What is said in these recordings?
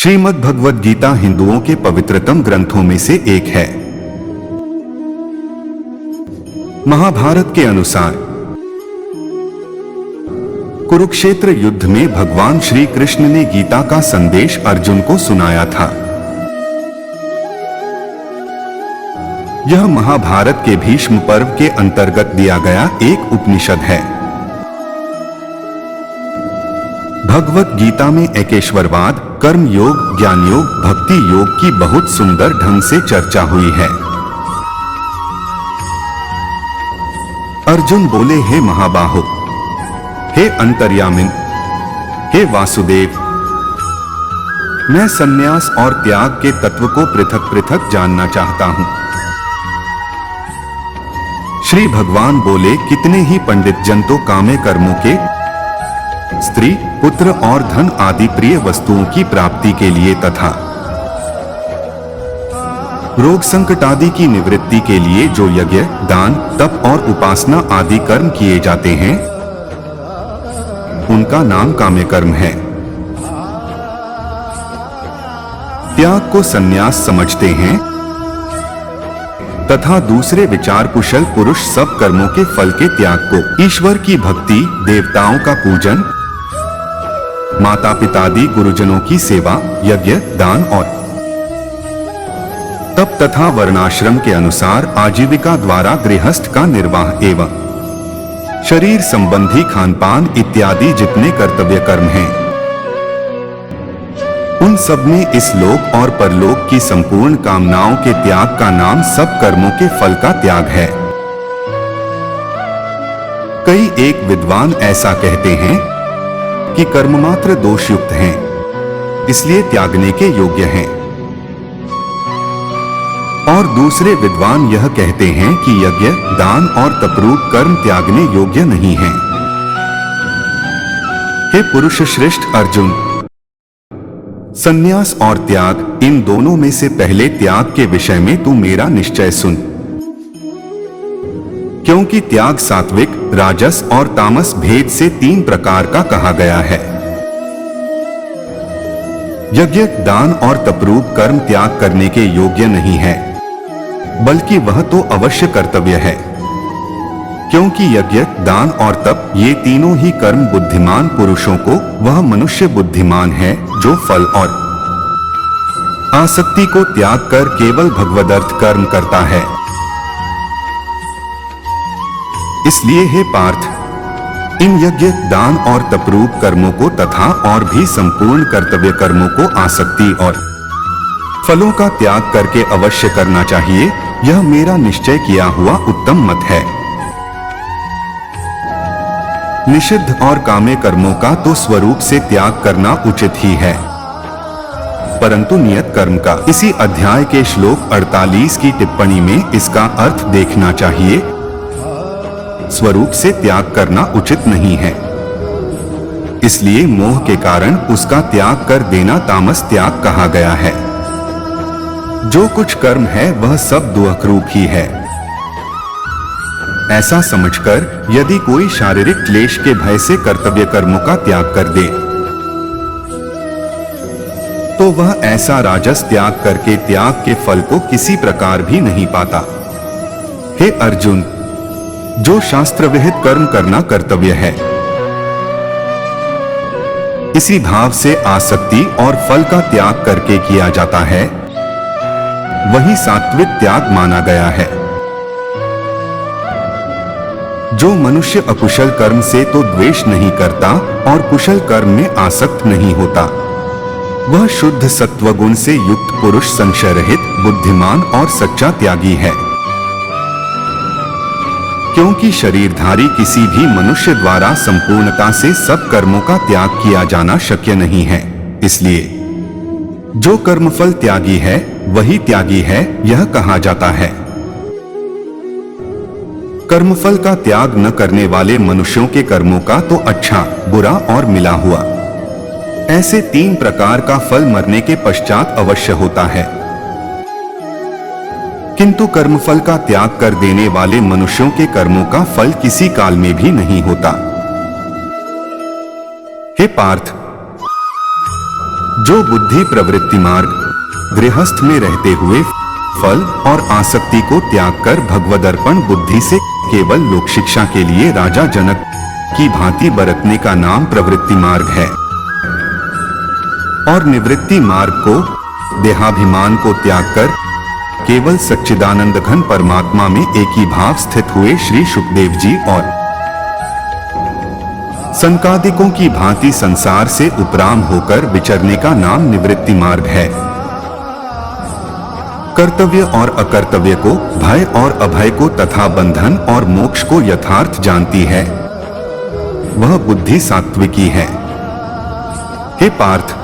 श्रीमद् भगवद गीता हिंदुओं के पवित्रतम ग्रंथों में से एक है। महाभारत के अनुसार कुरुक्षेत्र युद्ध में भगवान श्री कृष्ण ने गीता का संदेश अर्जुन को सुनाया था। यह महाभारत के भीष्म पर्व के अंतर्गत दिया गया एक उपनिषद है। भगवत गीता में एकेश्वरवाद, कर्म योग, ज्ञान योग, भक्ति योग की बहुत सुंदर ढंग से चर्चा हुई है। अर्जुन बोले, हे महाबाहो, हे अंतर्यामिन, हे वासुदेव, मैं संन्यास और त्याग के तत्व को पृथक पृथक जानना चाहता हूं। श्री भगवान बोले, कितने ही पंडित जन तो काम्य कर्मों के, स्त्री, पुत्र और धन आदि प्रिय वस्तुओं की प्राप्ति के लिए तथा रोग संकट आदि की निवृत्ति के लिए जो यज्ञ, दान, तप और उपासना आदि कर्म किए जाते हैं, उनका नाम काम्य कर्म है। त्याग को संन्यास समझते हैं तथा दूसरे विचार कुशल पुरुष सब कर्मों के फल के त्याग को ईश्वर की भक्ति, देवताओं का पूजन, माता पितादि गुरुजनों की सेवा, यज्ञ, दान और तप तथा वर्णाश्रम के अनुसार आजीविका द्वारा गृहस्थ का निर्वाह एवं शरीर संबंधी खानपान इत्यादि जितने कर्तव्य कर्म हैं, उन सब में इस लोक और परलोक की संपूर्ण कामनाओं के त्याग का नाम सब कर्मों के फल का त्याग है। कई एक विद्वान ऐसा कहते हैं कि कर्म मात्र दोषयुक्त हैं, इसलिए त्यागने के योग्य हैं, और दूसरे विद्वान यह कहते हैं कि यज्ञ, दान और तपरूप कर्म त्यागने योग्य नहीं हैं। हे पुरुष श्रेष्ठ अर्जुन, संन्यास और त्याग, इन दोनों में से पहले त्याग के विषय में तू मेरा निश्चय सुन, क्योंकि त्याग सात्विक, राजस और तामस भेद से 3 प्रकार का कहा गया है। यज्ञ, दान और तपरूप कर्म त्याग करने के योग्य नहीं है, बल्कि वह तो अवश्य कर्तव्य है, क्योंकि यज्ञ, दान और तप ये तीनों ही कर्म बुद्धिमान पुरुषों को, वह मनुष्य बुद्धिमान है जो फल और आसक्ति को त्याग कर केवल भगवदर्थ कर्म करता है। इसलिए हे पार्थ, इन यज्ञ, दान और तपरूप कर्मों को तथा और भी संपूर्ण कर्तव्य कर्मों को आसक्ति और फलों का त्याग करके अवश्य करना चाहिए। यह मेरा निश्चय किया हुआ उत्तम मत है। निषिद्ध और काम्य कर्मों का तो स्वरूप से त्याग करना उचित ही है, परंतु नियत कर्म का इसी अध्याय के श्लोक 48 की टिप्पणी में इसका अर्थ देखना चाहिए। स्वरूप से त्याग करना उचित नहीं है, इसलिए मोह के कारण उसका त्याग कर देना तामस त्याग कहा गया है। जो कुछ कर्म है वह सब दुःखरूप ही है। ऐसा समझकर यदि कोई शारीरिक क्लेश के भय से कर्तव्य कर्मों का त्याग कर दे, तो वह ऐसा राजस त्याग करके त्याग के फल को किसी प्रकार भी नहीं पाता। हे अर्जुन, जो शास्त्र विहित कर्म करना कर्तव्य है, इसी भाव से आसक्ति और फल का त्याग करके किया जाता है, वही सात्विक त्याग माना गया है। जो मनुष्य अकुशल कर्म से तो द्वेष नहीं करता और कुशल कर्म में आसक्त नहीं होता, वह शुद्ध सत्वगुण से युक्त पुरुष संशय रहित, बुद्धिमान और सच्चा त्यागी है। क्योंकि शरीरधारी किसी भी मनुष्य द्वारा संपूर्णता से सब कर्मों का त्याग किया जाना शक्य नहीं है, इसलिए जो कर्मफल त्यागी है वही त्यागी है, यह कहा जाता है। कर्मफल का त्याग न करने वाले मनुष्यों के कर्मों का तो अच्छा, बुरा और मिला हुआ, ऐसे 3 प्रकार का फल मरने के पश्चात अवश्य होता है। किंतु कर्मफल का त्याग कर देने वाले मनुष्यों के कर्मों का फल किसी काल में भी नहीं होता। हे पार्थ, जो बुद्धि प्रवृत्ति मार्ग गृहस्थ में रहते हुए फल और आसक्ति को त्याग कर भगवदर्पण बुद्धि से केवल लोक शिक्षा के लिए राजा जनक की भांति बरतने का नाम प्रवृत्ति मार्ग है। और निवृत्ति मार्ग को देहाभिमान को त्याग कर केवल सच्चिदानंद घन परमात्मा में एक ही भाव स्थित हुए श्री शुकदेव जी और संकादिकों की भांति संसार से उपराम होकर विचरने का नाम निवृत्ति मार्ग है। कर्तव्य और अकर्तव्य को, भय और अभय को तथा बंधन और मोक्ष को यथार्थ जानती है, वह बुद्धि सात्विकी है। हे पार्थ,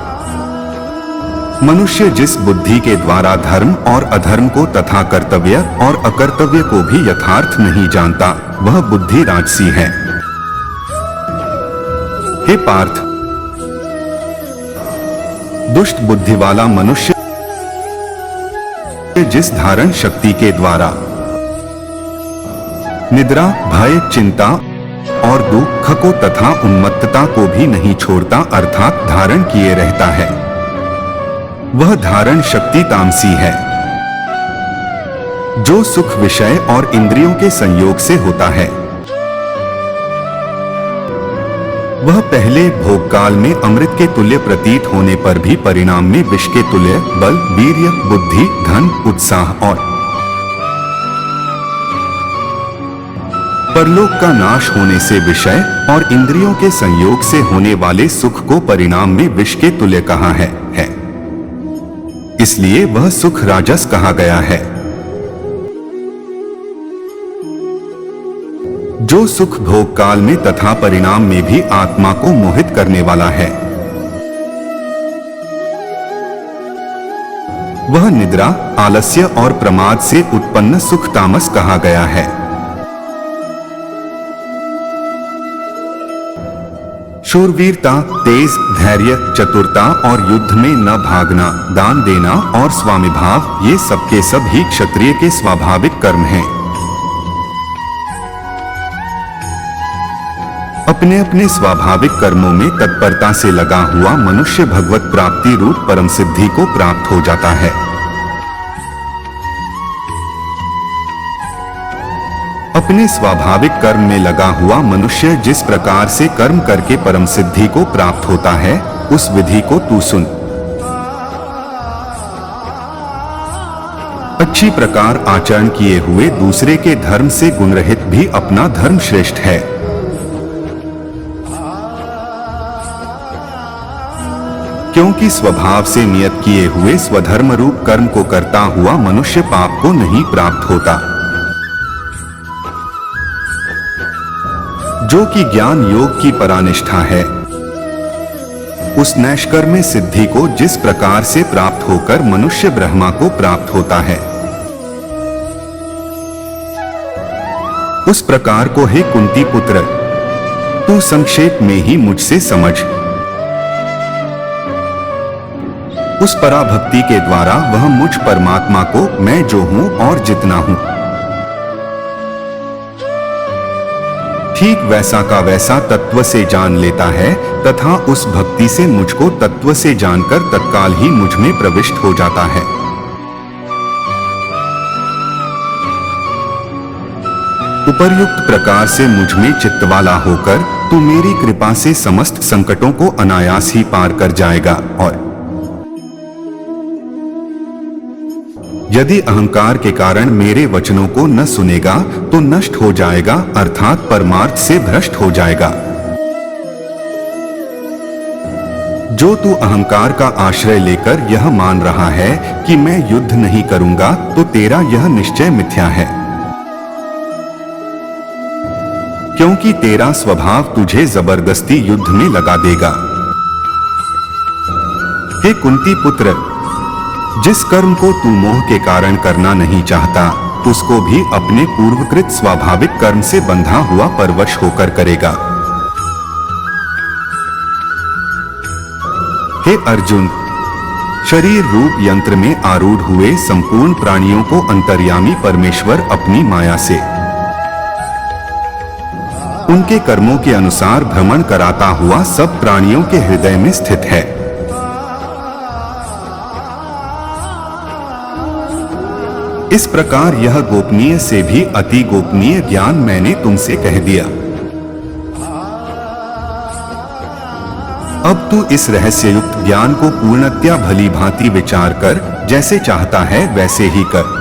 मनुष्य जिस बुद्धि के द्वारा धर्म और अधर्म को तथा कर्तव्य और अकर्तव्य को भी यथार्थ नहीं जानता, वह बुद्धि राजसी है। हे पार्थ, दुष्ट बुद्धि वाला मनुष्य जिस धारण शक्ति के द्वारा निद्रा, भय, चिंता और दुख को तथा उन्मत्तता को भी नहीं छोड़ता अर्थात धारण किए रहता है, वह धारण शक्ति तामसी है। जो सुख विषय और इंद्रियों के संयोग से होता है, वह पहले भोग काल में अमृत के तुल्य प्रतीत होने पर भी परिणाम में विष के तुल्य बल, वीर्य, बुद्धि, धन, उत्साह और परलोक का नाश होने से विषय और इंद्रियों के संयोग से होने वाले सुख को परिणाम में विष के तुल्य कहा है। इसलिए वह सुख राजस कहा गया है। जो सुख भोग काल में तथा परिणाम में भी आत्मा को मोहित करने वाला है, वह निद्रा, आलस्य और प्रमाद से उत्पन्न सुख तामस कहा गया है। शूरवीरता, तेज, धैर्य, चतुरता और युद्ध में न भागना, दान देना और स्वामिभाव, ये सबके सब ही क्षत्रिय के स्वाभाविक कर्म हैं। अपने अपने स्वाभाविक कर्मों में तत्परता से लगा हुआ मनुष्य भगवत प्राप्ति रूप परम सिद्धि को प्राप्त हो जाता है। अपने स्वाभाविक कर्म में लगा हुआ मनुष्य जिस प्रकार से कर्म करके परम सिद्धि को प्राप्त होता है, उस विधि को तू सुन। अच्छी प्रकार आचरण किए हुए दूसरे के धर्म से गुणरहित भी अपना धर्म श्रेष्ठ है। क्योंकि स्वभाव से नियत किए हुए स्वधर्म रूप कर्म को करता हुआ मनुष्य पाप को नहीं प्राप्त होता। जो कि ज्ञान योग की परानिष्ठा है, उस नैष्कर्म्य सिद्धि को जिस प्रकार से प्राप्त होकर मनुष्य ब्रह्मा को प्राप्त होता है, उस प्रकार को हे कुंती पुत्र, तू संक्षेप में ही मुझसे समझ। उस पराभक्ति के द्वारा वह मुझ परमात्मा को मैं जो हूं और जितना हूं, ठीक वैसा का वैसा तत्व से जान लेता है तथा उस भक्ति से मुझको तत्व से जानकर तत्काल ही मुझ में प्रविष्ट हो जाता है। उपर्युक्त प्रकार से मुझ में चित्तवाला होकर तू मेरी कृपा से समस्त संकटों को अनायास ही पार कर जाएगा। और यदि अहंकार के कारण मेरे वचनों को न सुनेगा तो नष्ट हो जाएगा अर्थात परमार्थ से भ्रष्ट हो जाएगा। जो तू अहंकार का आश्रय लेकर यह मान रहा है कि मैं युद्ध नहीं करूंगा, तो तेरा यह निश्चय मिथ्या है, क्योंकि तेरा स्वभाव तुझे जबरदस्ती युद्ध में लगा देगा। हे कुंती पुत्र, जिस कर्म को तू मोह के कारण करना नहीं चाहता, उसको भी अपने पूर्वकृत स्वाभाविक कर्म से बंधा हुआ परवश होकर करेगा। हे अर्जुन, शरीर रूप यंत्र में आरूढ़ हुए संपूर्ण प्राणियों को अंतर्यामी परमेश्वर अपनी माया से उनके कर्मों के अनुसार भ्रमण कराता हुआ सब प्राणियों के हृदय में स्थित है। इस प्रकार यह गोपनीय से भी अति गोपनीय ज्ञान मैंने तुमसे कह दिया। अब तू इस रहस्ययुक्त ज्ञान को पूर्णतया भली भांति विचार कर, जैसे चाहता है वैसे ही कर।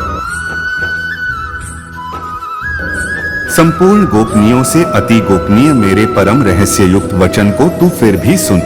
संपूर्ण गोपनीयों से अति गोपनीय मेरे परम रहस्ययुक्त वचन को तू फिर भी सुन।